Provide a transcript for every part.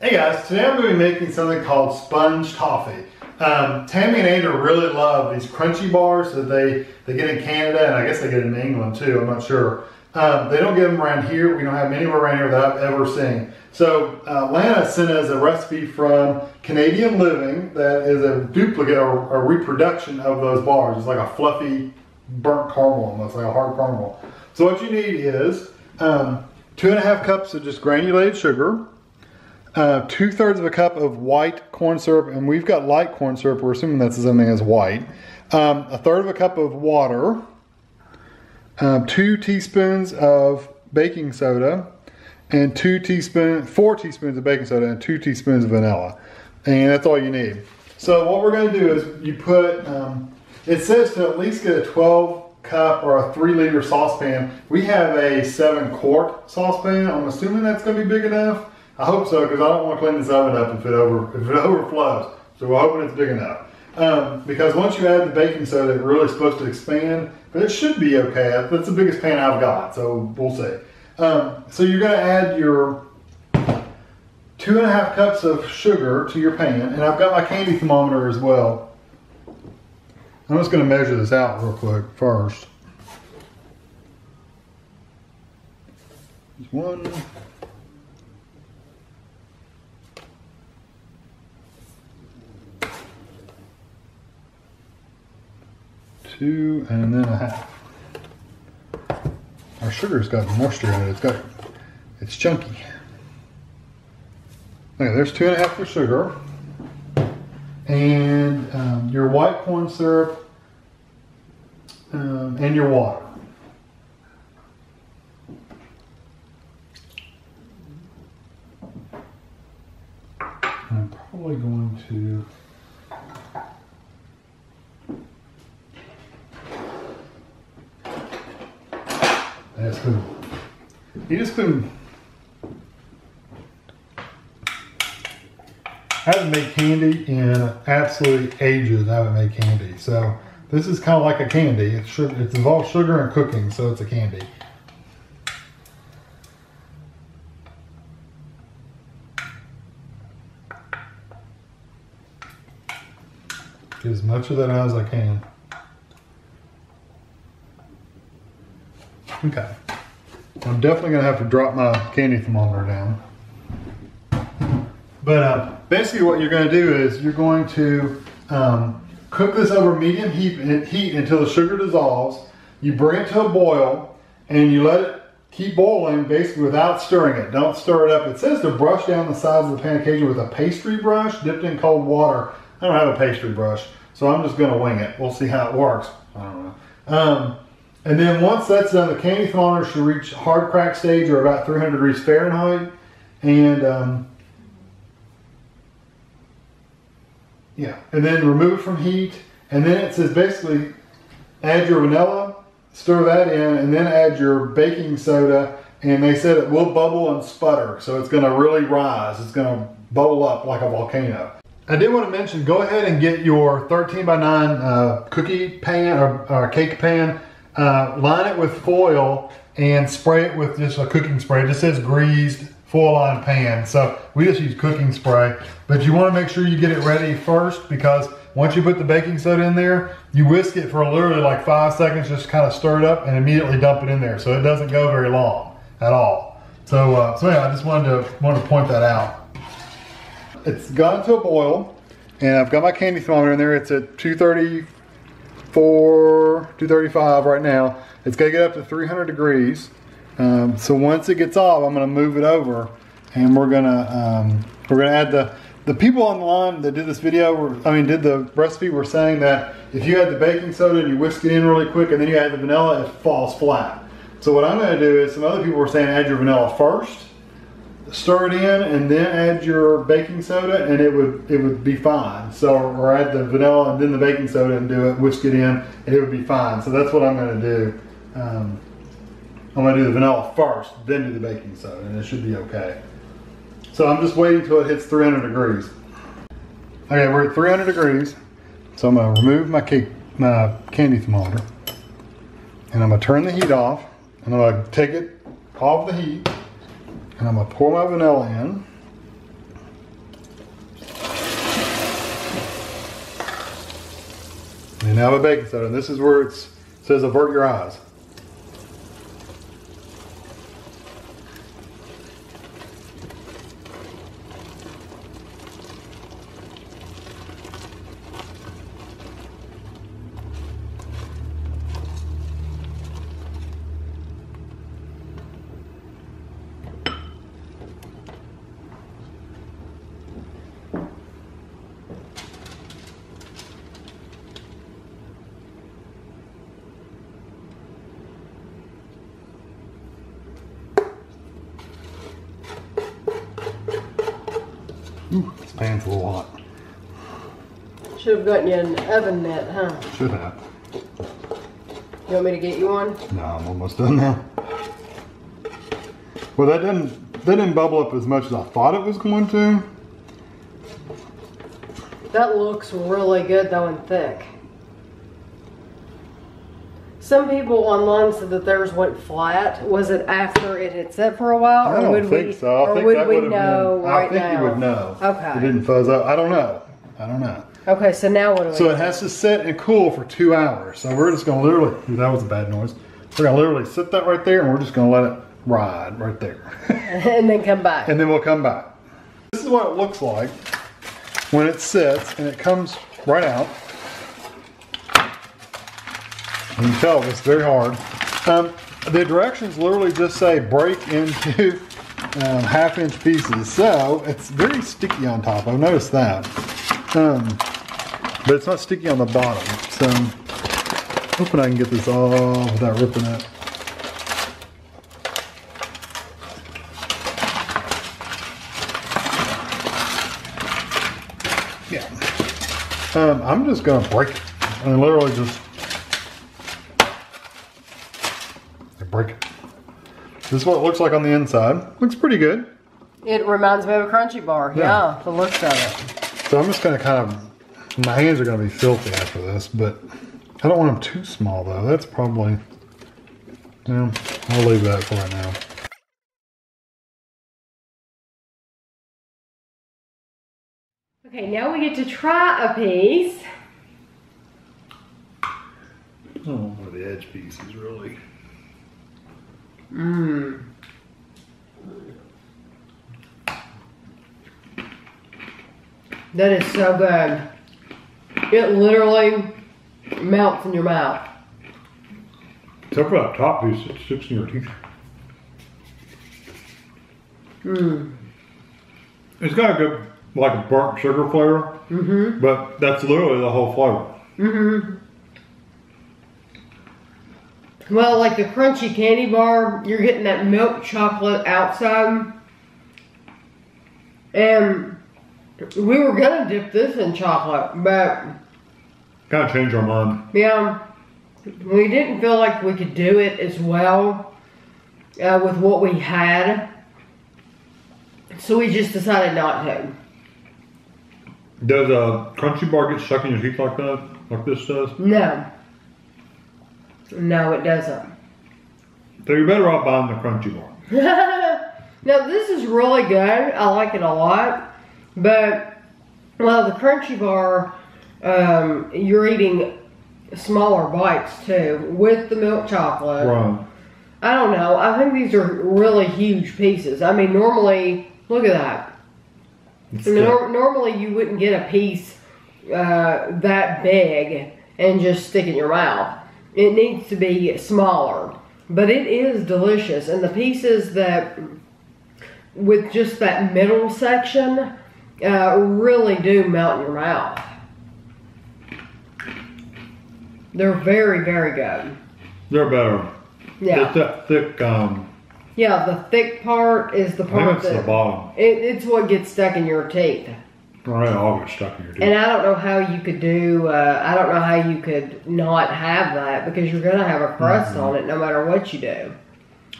Hey guys, today I'm going to be making something called sponge toffee. Tami and Andrew really love these crunchy bars that they get in Canada, and I guess they get in England too, I'm not sure. They don't get them around here. We don't have anywhere around here that I've ever seen. So Lana sent us a recipe from Canadian Living that is a duplicate or a reproduction of those bars. It's like a fluffy burnt caramel, almost like a hard caramel. So what you need is 2.5 cups of just granulated sugar, 2/3 of a cup of white corn syrup, and we've got light corn syrup. We're assuming that's the same thing as white. 1/3 of a cup of water, 2 teaspoons of baking soda, and 4 teaspoons of baking soda, and 2 teaspoons of vanilla. And that's all you need. So what we're going to do is you put, it says to at least get a 12 cup or a 3-liter saucepan. We have a 7-quart saucepan. I'm assuming that's going to be big enough. I hope so, because I don't want to clean this oven up if it overflows. So we're hoping it's big enough. Because once you add the baking soda, it's really supposed to expand, but it should be okay. That's the biggest pan I've got, so we'll see. So you're going to add your 2.5 cups of sugar to your pan, and I've got my candy thermometer as well. I'm just going to measure this out real quick first. Just 1. 2 and then 1/2. Our sugar's got moisture in it. It's chunky. Okay, there's 2.5 for sugar, and your white corn syrup, and your water. I'm probably going to I haven't made candy in absolutely ages. I haven't made candy, so this is kind of like a candy. It involves sugar and cooking, so it's a candy. Get as much of that out as I can. Okay. I'm definitely going to have to drop my candy thermometer down. But basically what you're going to do is you're going to cook this over medium heat until the sugar dissolves. You bring it to a boil and you let it keep boiling basically without stirring it. Don't stir it up. It says to brush down the sides of the pan occasionally with a pastry brush dipped in cold water. I don't have a pastry brush, so I'm just going to wing it. We'll see how it works. I don't know. And then once that's done, the candy thermometer should reach hard crack stage or about 300 degrees Fahrenheit. And yeah, and then remove it from heat. And then it says basically add your vanilla, stir that in, and then add your baking soda. And they said it will bubble and sputter, so it's going to really rise. It's going to bubble up like a volcano. I did want to mention, go ahead and get your 13x9 cookie pan or cake pan. Line it with foil and spray it with just a cooking spray. It just says greased foil lined pan, so we just use cooking spray. But you want to make sure you get it ready first, because once you put the baking soda in there, you whisk it for literally like 5 seconds, just kind of stir it up and immediately dump it in there, so it doesn't go very long at all. So yeah, I just wanted to point that out. It's gone to a boil, and I've got my candy thermometer in there. It's at 234, 235 right now. It's gonna get up to 300 degrees. So once it gets off, I'm gonna move it over, and we're gonna add the people on the line that did this video, did the recipe, were saying that if you add the baking soda and you whisk it in really quick and then you add the vanilla, it falls flat. So what I'm gonna do is, some other people were saying add your vanilla first, stir it in, and then add your baking soda, and it would be fine. So, or add the vanilla and then the baking soda and do it, whisk it in, and it would be fine. So that's what I'm going to do. I'm going to do the vanilla first, then do the baking soda, and it should be okay. So I'm just waiting until it hits 300 degrees. Okay, we're at 300 degrees. So I'm going to remove my candy thermometer, and I'm going to turn the heat off, and I'm going to take it off the heat. And I'm going to pour my vanilla in. And now with baking soda, and this is where it says avert your eyes. Ooh, this pan's a little hot. Should have gotten you an oven mitt, huh? Should have. You want me to get you one? No, I'm almost done now. Well, that didn't bubble up as much as I thought it was going to. That looks really good though and thick. Some people online said that theirs went flat. Was it after it had set for a while? I don't think so. I think that would have been, I think you would know. Okay. It didn't fuzz up. I don't know. Okay, so now what do we do? So it has to set and cool for 2 hours. So we're just going to literally, that was a bad noise. We're going to literally sit that right there and we're just going to let it ride right there. And then come back. And then we'll come back. This is what it looks like when it sits and it comes right out. You can tell it's very hard. The directions literally just say break into 1/2-inch pieces. So it's very sticky on top. I've noticed that. But it's not sticky on the bottom. So I'm hoping I can get this all without ripping it. Yeah. I'm just going to break it. I mean, literally just break it. This is what it looks like on the inside. Looks pretty good. It reminds me of a Crunchie bar. Yeah, the looks of it. So I'm just going to kind of, my hands are going to be filthy after this, but I don't want them too small though. That's probably, yeah, I'll leave that for right now. Okay, now we get to try a piece. Oh, one of the edge pieces really. Mmm. That is so good. It literally melts in your mouth. Except for that top piece, it sticks in your teeth. Mmm. It's got a good, like a burnt sugar flavor. Mm-hmm. But that's literally the whole flavor. Mm-hmm. Well, like the Crunchie candy bar, you're getting that milk chocolate outside. And we were gonna dip this in chocolate, but Kind of changed our mind. yeah, we didn't feel like we could do it as well with what we had. So we just decided not to. Does a Crunchie bar get stuck in your teeth like that? Like this does? No. No, it doesn't. So you're better off buying the Crunchie bar. Now this is really good. I like it a lot. But, well, the Crunchie bar, you're eating smaller bites too with the milk chocolate. Right. I don't know. I think these are really huge pieces. I mean, normally, look at that. Normally you wouldn't get a piece that big and just stick in your mouth. It needs to be smaller. But it is delicious. And the pieces that, with just that middle section, really do melt in your mouth. They're very, very good. They're better. Yeah. It's that thick, yeah, the thick part is the part I think it's that the bottom. It's what gets stuck in your teeth. Right, all gets stuck in your teeth. And I don't know how you could do, I don't know how you could not have that because you're going to have a crust on it no matter what you do.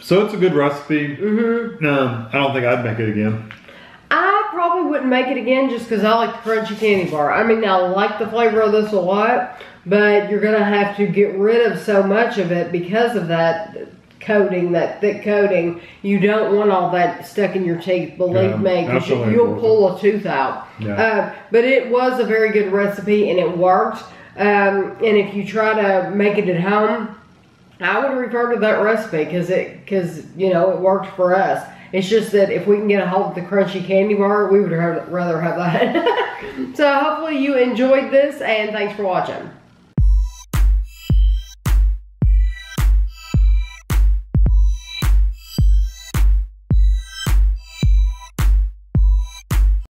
So it's a good recipe. Mm-hmm. I don't think I'd make it again. I probably wouldn't make it again just because I like the Crunchie candy bar. I mean, I like the flavor of this a lot, but you're going to have to get rid of so much of it because of that coating, that thick coating. You don't want all that stuck in your teeth, believe me, because you'll pull a tooth out. Yeah. But it was a very good recipe and it worked. And if you try to make it at home, I would refer to that recipe because you know, it worked for us. It's just that if we can get a hold of the crunchy candy bar, we would rather have that. So hopefully you enjoyed this, and thanks for watching.